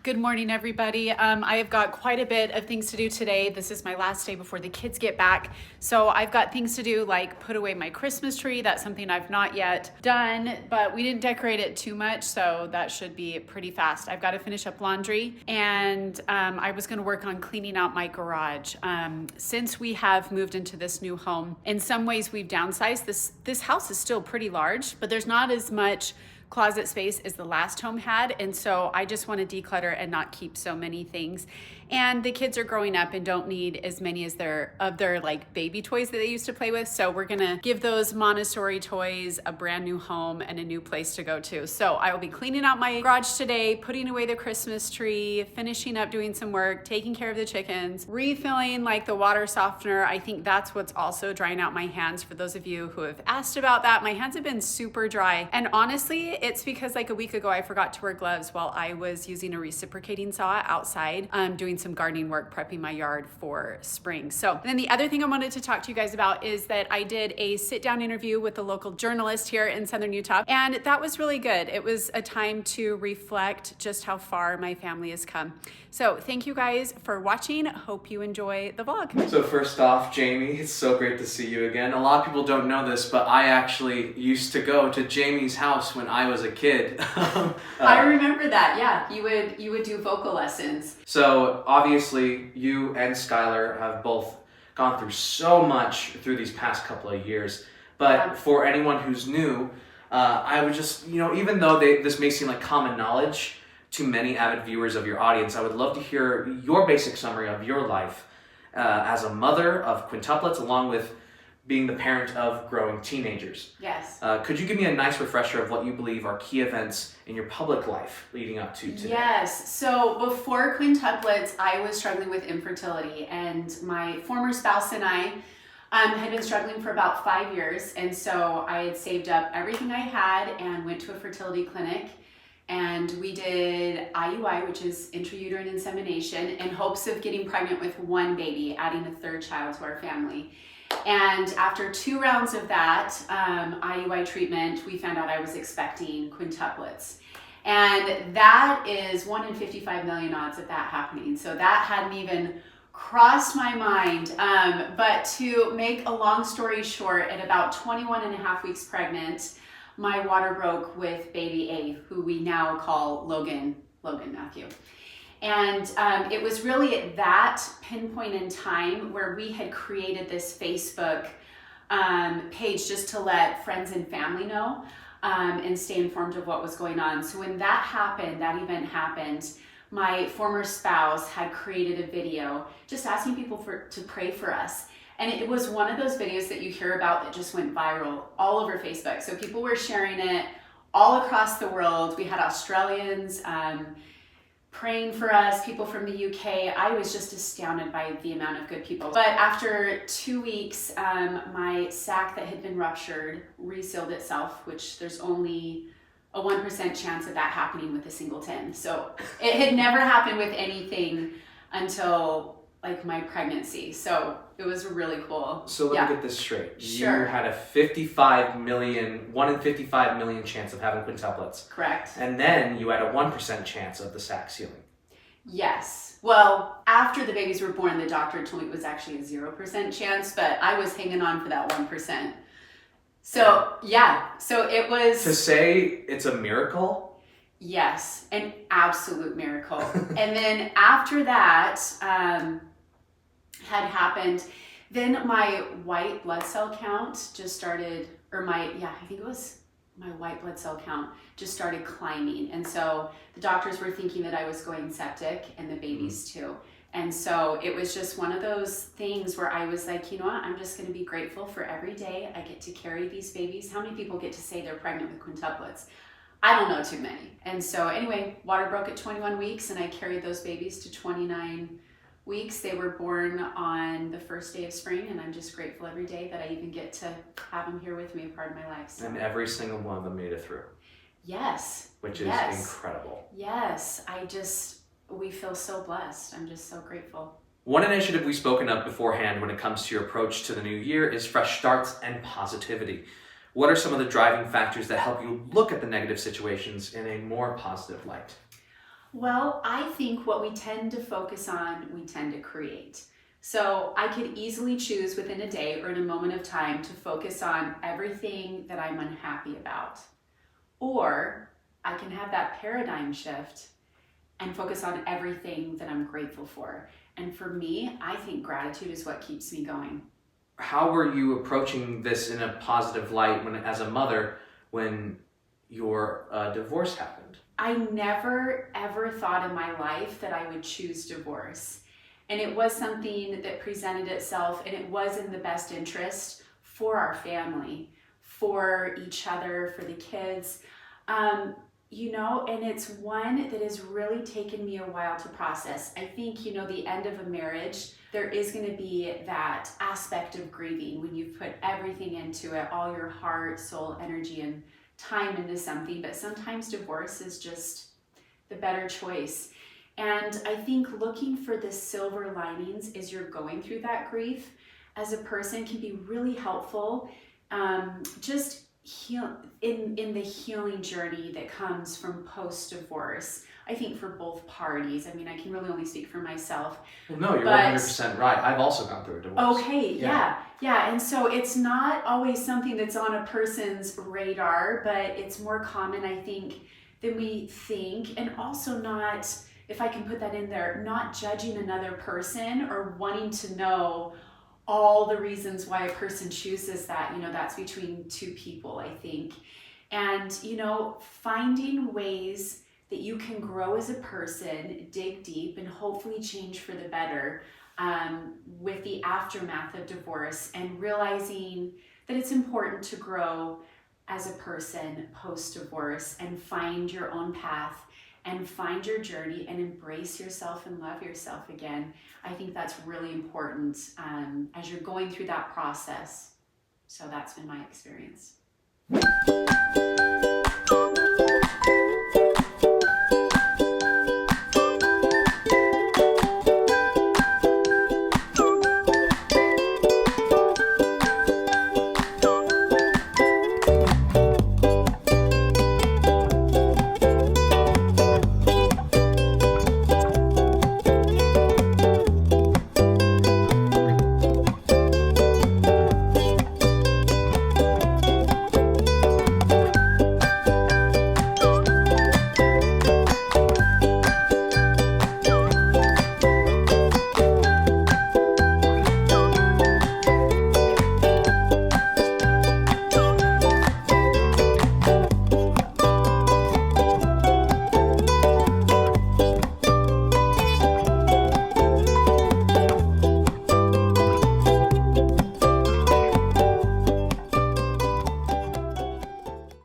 Good morning, everybody. I have got quite a bit of things to do today. This is my last day before the kids get back. So I've got things to do like put away my Christmas tree. That's something I've not yet done, but we didn't decorate it too much, so that should be pretty fast. I've got to finish up laundry, and I was going to work on cleaning out my garage. Since we have moved into this new home, in some ways we've downsized. This house is still pretty large, but there's not as much closet space as the last home had, and so I just want to declutter and not keep so many things. And the kids are growing up and don't need as many as their like baby toys that they used to play with, so we're gonna give those Montessori toys a brand new home and a new place to go to. So I will be cleaning out my garage today, putting away the Christmas tree, finishing up doing some work, taking care of the chickens, refilling like the water softener. I think that's what's also drying out my hands. For those of you who have asked about that, my hands have been super dry, and honestly it's because like a week ago I forgot to wear gloves while I was using a reciprocating saw outside doing some gardening work, prepping my yard for spring. So then the other thing I wanted to talk to you guys about is that I did a sit-down interview with a local journalist here in Southern Utah, and that was really good. It was a time to reflect just how far my family has come. So thank you guys for watching. Hope you enjoy the vlog. So first off, Jamie, it's so great to see you again. A lot of people don't know this, but I actually used to go to Jamie's house when I was a kid. I remember that, yeah. You would do vocal lessons. So obviously you and Skylar have both gone through so much through these past couple of years. But for anyone who's new, I would just, even though this may seem like common knowledge to many avid viewers of your audience, I would love to hear your basic summary of your life as a mother of quintuplets, along with being the parent of growing teenagers. Yes. Could you give me a nice refresher of what you believe are key events in your public life leading up to today? Yes. So before quintuplets, I was struggling with infertility, and my former spouse and I had been struggling for about 5 years. And so I had saved up everything I had and went to a fertility clinic. And we did IUI, which is intrauterine insemination, in hopes of getting pregnant with one baby, adding a third child to our family. And after 2 rounds of that IUI treatment, we found out I was expecting quintuplets. And that is 1 in 55 million odds of that happening. So that hadn't even crossed my mind. But to make a long story short, at about 21 and a half weeks pregnant, my water broke with baby A, who we now call Logan Matthew. And it was really at that pinpoint in time where we had created this Facebook page just to let friends and family know and stay informed of what was going on. So when that happened, that event happened, my former spouse had created a video just asking people to pray for us. And it was one of those videos that you hear about that just went viral all over Facebook. So people were sharing it all across the world. We had Australians praying for us, people from the UK. I was just astounded by the amount of good people. But after 2 weeks, my sac that had been ruptured resealed itself, which there's only a 1% chance of that happening with a singleton. So it had never happened with anything until like my pregnancy. So it was really cool. So let me get this straight. Sure. You had a 1 in 55 million chance of having quintuplets. Correct. And then you had a 1% chance of the sac sealing. Yes. Well, after the babies were born, the doctor told me it was actually a 0% chance, but I was hanging on for that 1%. So yeah, so it was... To say it's a miracle? Yes, an absolute miracle. And then after that had happened, then my white blood cell count just started, I think it was my white blood cell count just started climbing. And so the doctors were thinking that I was going septic, and the babies too. And so it was just one of those things where I was like, you know what, I'm just going to be grateful for every day I get to carry these babies. How many people get to say they're pregnant with quintuplets? I don't know too many. And so anyway, water broke at 21 weeks, and I carried those babies to 29 weeks. They were born on the first day of spring, and I'm just grateful every day that I even get to have them here with me, a part of my life. So. And every single one of them made it through. Yes. Which is incredible. Yes. We feel so blessed. I'm just so grateful. One initiative we've spoken of beforehand when it comes to your approach to the new year is fresh starts and positivity. What are some of the driving factors that help you look at the negative situations in a more positive light? Well, I think what we tend to focus on, we tend to create. So I could easily choose within a day or in a moment of time to focus on everything that I'm unhappy about. Or I can have that paradigm shift and focus on everything that I'm grateful for. And for me, I think gratitude is what keeps me going. How were you approaching this in a positive light when, as a mother, when your divorce happened? I never ever thought in my life that I would choose divorce. And it was something that presented itself, and it was in the best interest for our family, for each other, for the kids. And it's one that has really taken me a while to process. I think, the end of a marriage, there is going to be that aspect of grieving when you've put everything into it, all your heart, soul, energy, and time into something. But sometimes divorce is just the better choice. And I think looking for the silver linings as you're going through that grief as a person can be really helpful. Just heal in the healing journey that comes from post-divorce. I think for both parties. I mean, I can really only speak for myself. Well, no, you're But 100% right. I've also gone through a divorce. okay, yeah. And so it's not always something that's on a person's radar, but it's more common, I think, than we think. And also not, if I can put that in there, not judging another person or wanting to know all the reasons why a person chooses that. That's between two people, I think. And, finding ways that you can grow as a person, dig deep, and hopefully change for the better with the aftermath of divorce, and realizing that it's important to grow as a person post-divorce and find your own path and find your journey and embrace yourself and love yourself again. I think that's really important as you're going through that process. So that's been my experience.